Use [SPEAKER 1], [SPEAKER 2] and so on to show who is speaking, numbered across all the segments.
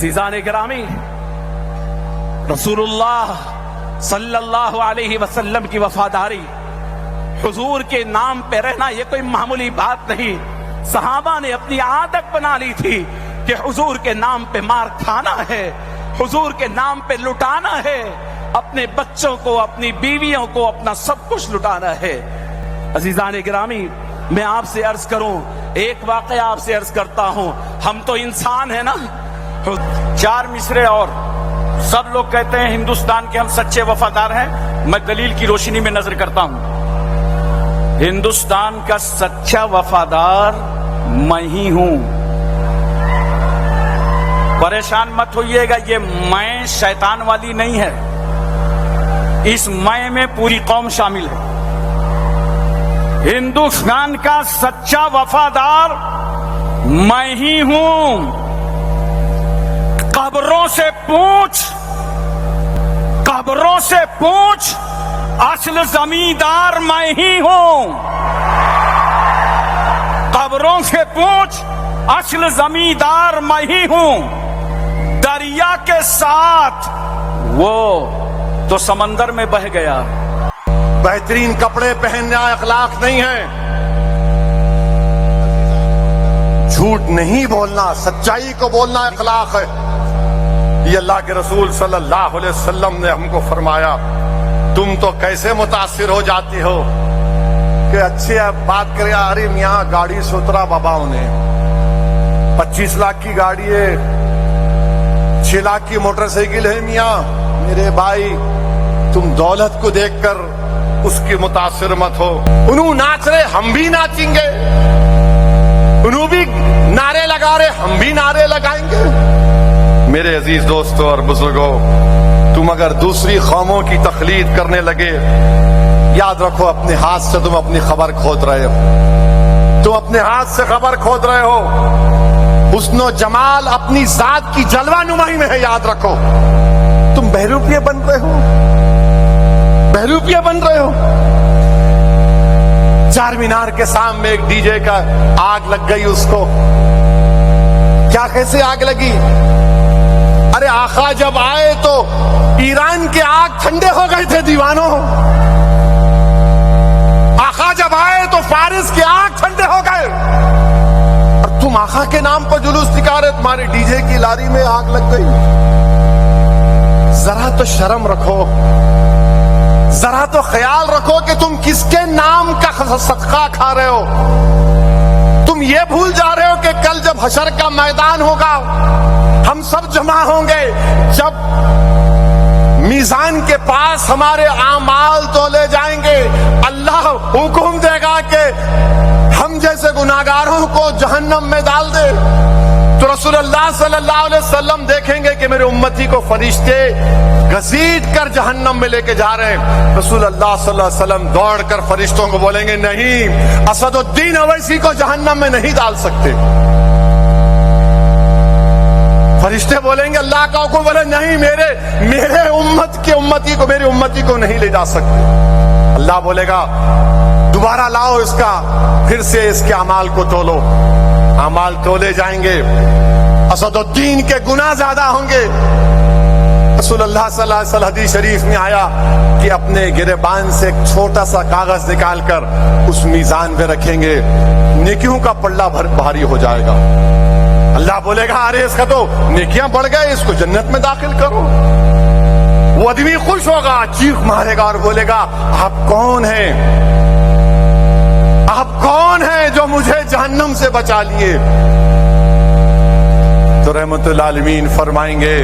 [SPEAKER 1] अजीजान गिरामी, रसूलुल्लाह सल्लल्लाहु अलैहि वसल्लम की वफादारी, हुजूर के नाम पे रहना ये कोई मामूली बात नहीं। सहाबा ने अपनी आदत बना ली थी कि हुजूर के नाम पे मार खाना है, हुजूर के नाम पे लुटाना है, अपने बच्चों को, अपनी बीवियों को, अपना सब कुछ लुटाना है। अजीजान गिरामी, मैं आपसे अर्ज करूं, एक वाकया आपसे अर्ज करता हूं, हम तो इंसान है ना।
[SPEAKER 2] 4 मिसरे और सब लोग कहते हैं हिंदुस्तान के हम सच्चे वफादार हैं। मैं दलील की रोशनी में नजर करता हूं। हिंदुस्तान का सच्चा वफादार मैं ही हूं। परेशान मत होइएगा, ये मैं शैतान वाली नहीं है, इस मैं में पूरी कौम शामिल है। हिंदुस्तान का सच्चा वफादार मैं ही हूं। कब्रों से पूछ, असल जमींदार मैं ही हूं। कब्रों से पूछ, असल जमींदार मैं ही हूं। दरिया के साथ वो तो समंदर में बह गया।
[SPEAKER 3] बेहतरीन कपड़े पहनना अखलाक नहीं है, झूठ नहीं बोलना, सच्चाई को बोलना अखलाक है। ये अल्लाह के रसूल सल्लल्लाहु अलैहि वसल्लम ने हमको फरमाया। तुम तो कैसे मुतासिर हो जाती हो कि अच्छी बात करें, अरे मियाँ गाड़ी से उतरा बाबाओं ने, 25 लाख की गाड़ी है, 6 लाख की मोटरसाइकिल है। मियाँ मेरे भाई, तुम दौलत को देखकर उसकी मुतासिर मत हो। उन्होंने नाच रहे, हम भी नाचेंगे। उन्होंने भी नारे लगा रहे, हम भी नारे लगाएंगे। मेरे अजीज दोस्तों और बुजुर्गों, तुम अगर दूसरी कौमों की तकलीद करने लगे, याद रखो अपने हाथ से तुम अपनी खबर खोद रहे हो। तुम अपने हाथ से खबर खोद रहे हो। हुस्नो जमाल अपनी जात की जलवा नुमाई में है, याद रखो। तुम बहरूपिये बन रहे हो, बहरूपिये बन रहे हो। चार मीनार के सामने एक डीजे का आग लग गई उसको। क्या कैसे आग लगी? अरे आका जब आए तो ईरान के आग ठंडे हो गए थे दीवानों। आका जब आए तो फारिस के आग ठंडे हो गए। और तुम आका के नाम पर जुलूस दिखा रहे, तुम्हारे डीजे की लारी में आग लग गई। जरा तो शर्म रखो, जरा तो ख्याल रखो कि तुम किसके नाम का सदका खा रहे हो। तुम ये भूल जा रहे हो कि कल जब हशर का मैदान होगा, हम सब जमा होंगे, जब मीजान के पास हमारे आमाल तोले जाएंगे, अल्लाह हुक्म देगा कि हम जैसे गुनाहगारों को जहन्नम में डाल दे। तो रसूलुल्लाह सल्लल्लाहु अलैहि वसल्लम देखेंगे कि मेरे उम्मती को फरिश्ते घसीट कर जहन्नम में लेके जा रहे हैं। रसूलुल्लाह सल्लल्लाहु अलैहि वसल्लम दौड़ कर फरिश्तों को बोलेंगे, नहीं, असदुद्दीन अवैसी को जहन्नम में नहीं डाल सकते। फरिश्ते बोलेंगे, अल्लाह का हुक्म, बोले नहीं, मेरे उम्मती को, मेरी उम्मती को नहीं ले जा सकते। अल्लाह बोलेगा, दोबारा लाओ इसका, फिर से इसके अमाल को तोलो। अमाल तोले जाएंगे, असदुद्दीन के गुनाह ज्यादा होंगे। रसूलुल्लाह सल्लल्लाहु अलैहि वसल्लम हदीस शरीफ में आया कि अपने गिरेबान से एक छोटा सा कागज निकालकर उस मीजान पे रखेंगे, नेकियों का पल्ला भारी हो जाएगा। अल्लाह बोलेगा, अरे इसका तो नेकियां बढ़ गए, इसको जन्नत में दाखिल करो। वो आदमी खुश होगा, चीख मारेगा और बोलेगा, आप कौन हैं? आप कौन हैं जो मुझे जहन्नम से बचा लिए? तो रहमतुल आलमीन फरमाएंगे,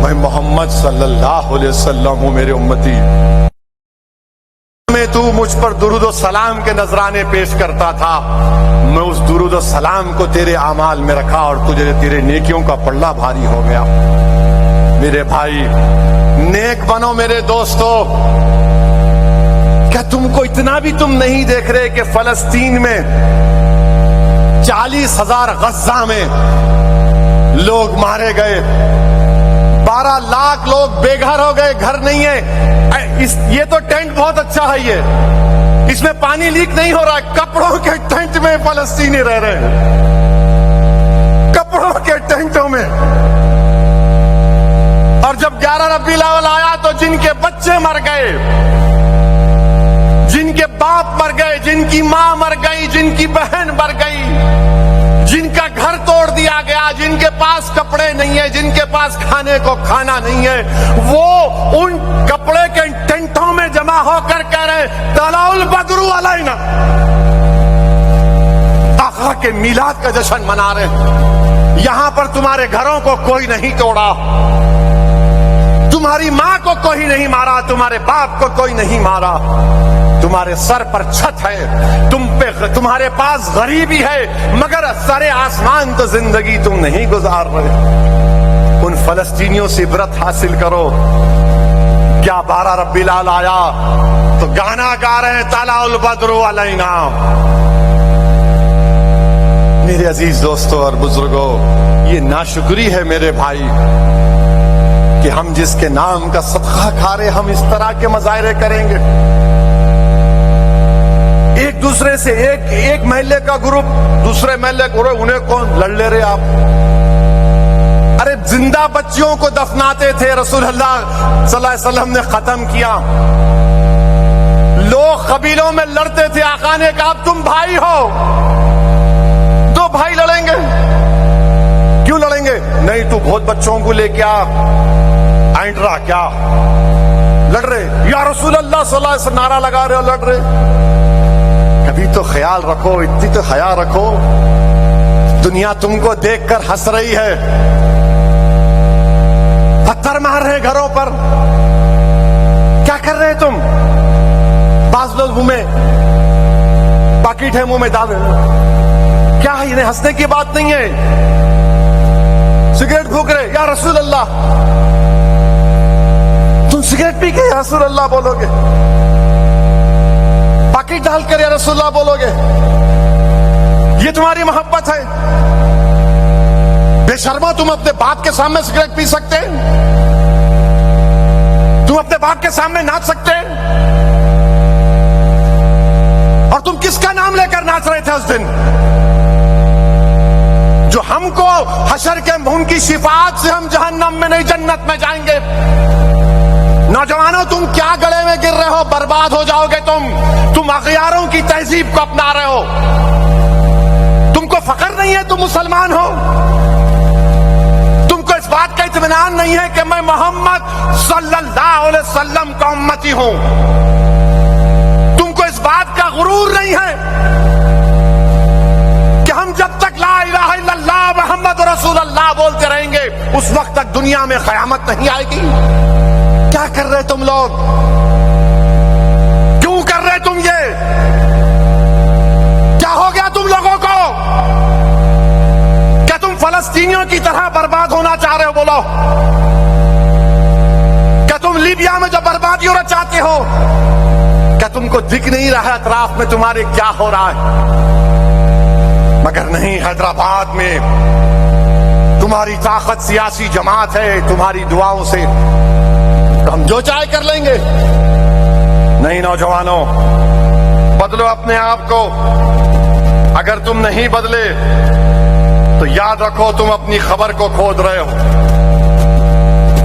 [SPEAKER 3] मैं मोहम्मद सल्लल्लाहु अलैहि वसल्लम हूं, मेरे उम्मती। में तू मुझ पर दुरूद और सलाम के नजराने पेश करता था, मैं उस दुरूद और सलाम को तेरे आमाल में रखा और तुझे तेरे नेकियों का पल्ला भारी हो गया। मेरे भाई, नेक बनो मेरे दोस्तों। क्या तुमको इतना भी तुम नहीं देख रहे कि फलस्तीन में 40,000 गज़ा में लोग मारे गए, 12 लाख लोग बेघर हो गए, घर नहीं है। ये तो टेंट बहुत अच्छा है, ये इसमें पानी लीक नहीं हो रहा है। कपड़ों के टेंट में फलस्तीनी रह रहे हैं, कपड़ों के टेंटों में। جب 11 ربیع الاول آیا تو جن کے بچے مر گئے، جن کے باپ مر گئے، جن کی ماں مر گئی، جن کی بہن مر گئی، جن کا گھر توڑ دیا گیا، جن کے پاس کپڑے نہیں ہیں، جن کے پاس کھانے کو کھانا نہیں ہے، وہ ان کپڑے کے ٹینٹوں میں جمع ہو کر کہہ رہے طلع البدر علینا، آقا کے میلاد کا جشن منا رہے ہیں۔ یہاں پر تمہارے گھروں کو کوئی نہیں توڑا، تمہاری ماں کو کوئی نہیں مارا، تمہارے باپ کو کوئی نہیں مارا، تمہارے سر پر چھت ہے، تمہارے پاس غریبی ہے، مگر سر آسمان تو زندگی تم نہیں گزار رہے۔ ان فلسطینیوں سے عبرت حاصل کرو۔ کیا 12 ربیع الاول آیا تو گانا گا رہے ہیں طلع البدر علینا۔ میرے عزیز دوستوں اور بزرگوں، یہ ناشکری ہے میرے بھائی کہ ہم جس کے نام کا صدقہ کھا رہے ہم اس طرح کے مظاہرے کریں گے۔ ایک دوسرے سے ایک محلے کا گروپ دوسرے محلے کو، انہیں کون لڑ لے رہے آپ؟ ارے زندہ بچیوں کو دفناتے تھے، رسول اللہ صلی اللہ علیہ وسلم نے ختم کیا۔ لوگ قبیلوں میں لڑتے تھے، آقا نے کہا تم بھائی ہو، دو بھائی لڑیں گے، کیوں لڑیں گے؟ نہیں تو بہت بچوں کو لے کے اینٹ رہا کیا لڑ رہے؟ یا رسول اللہ صلی اللہ علیہ وسلم نعرہ لگا رہے ہو لڑ رہے؟ کبھی تو خیال رکھو، اتنی تو حیا رکھو۔ دنیا تم کو دیکھ کر ہنس رہی ہے، پتھر مار رہے گھروں پر، کیا کر رہے تم؟ بعض لوگ منہ میں پاکٹ ہے، منہ میں ڈال رہے، کیا انہیں ہنسنے کی بات نہیں ہے؟ سگریٹ پھونک رہے، یا رسول اللہ تم سگریٹ پی کے یا رسول اللہ بولو گے؟ پاکٹ ڈال کر یا رسول اللہ بولو گے؟ یہ تمہاری محبت ہے؟ بے شرمو، تم اپنے باپ کے سامنے سگریٹ پی سکتے؟ تم اپنے باپ کے سامنے ناچ سکتے؟ اور تم کس کا نام لے کر ناچ رہے تھے اس دن؟ جو ہم کو حشر کے ان کی شفاعت سے ہم جہنم میں نہیں جنت میں جائیں گے۔ نوجوانوں، تم کیا گڑے میں گر رہے ہو؟ برباد ہو جاؤ گے تم اغیاروں کی تہذیب کو اپنا رہے ہو۔ تم کو فخر نہیں ہے تم مسلمان ہو؟ تم کو اس بات کا اطمینان نہیں ہے کہ میں محمد صلی اللہ علیہ وسلم کا امتی ہوں؟ تم کو اس بات کا غرور نہیں ہے کہ ہم جب تک لا الہ الا اللہ محمد رسول اللہ بولتے رہیں گے اس وقت تک دنیا میں قیامت نہیں آئے گی؟ کیا کر رہے تم لوگ؟ کیوں کر رہے تم یہ؟ کیا ہو گیا تم لوگوں کو؟ کیا تم فلسطینیوں کی طرح برباد ہونا چاہ رہے ہو؟ بولو، کیا تم لیبیا میں جو بربادی ہونا چاہتے ہو؟ کیا تم کو دکھ نہیں رہا اطراف میں تمہارے کیا ہو رہا ہے؟ مگر نہیں، حیدرآباد میں تمہاری طاقت سیاسی جماعت ہے، تمہاری دعاؤں سے ہم جو چاہے کر لیں گے۔ نہیں نوجوانوں، بدلو اپنے آپ کو۔ اگر تم نہیں بدلے تو یاد رکھو تم اپنی خبر کو کھود رہے ہو،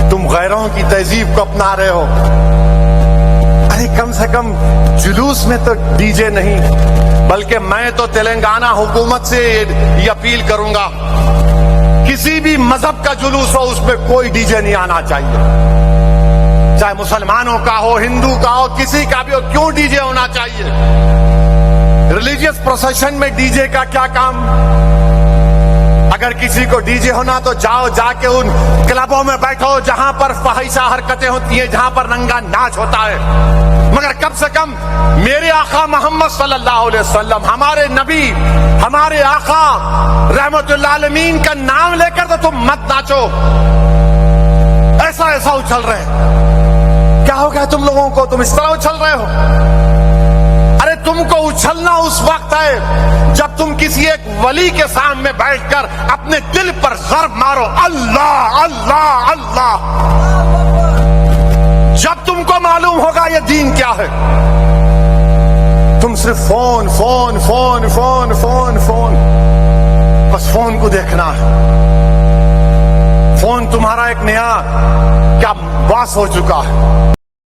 [SPEAKER 3] تم غیروں کی تہذیب کو اپنا رہے ہو۔ ارے کم سے کم جلوس میں تو ڈی جے نہیں، بلکہ میں تو تلنگانہ حکومت سے یہ اپیل کروں گا، کسی بھی مذہب کا جلوس ہو اس میں کوئی ڈی جے نہیں آنا چاہیے، چاہے مسلمانوں کا ہو، ہندو کا ہو، کسی کا بھی ہو، کیوں ڈی جے ہونا چاہیے؟ ریلیجیس پروسیشن میں ڈی جے کا کیا کام؟ اگر کسی کو ڈی جے ہونا تو جا کے ان کلبوں میں بیٹھو جہاں پر فحشہ حرکتیں ہوتی ہیں، جہاں پر ننگا ناچ ہوتا ہے، مگر کم سے کم میرے آقا محمد صلی اللہ علیہ وسلم، ہمارے نبی، ہمارے آقا رحمت اللہ عالمین کا نام لے کر تو تم مت ناچو، ایسا اچھل رہے ہیں۔ کیا ہو گیا تم لوگوں کو؟ تم اس طرح اچھل رہے ہو؟ ارے تم کو اچھلنا اس وقت ہے جب تم کسی ایک ولی کے سامنے بیٹھ کر اپنے دل پر ضرب مارو، اللہ اللہ اللہ، جب تم کو معلوم ہوگا یہ دین کیا ہے۔ تم صرف phone phone phone phone phone phone, بس فون کو دیکھنا ہے، فون तुम्हारा एक नया क्या वास हो चुका है।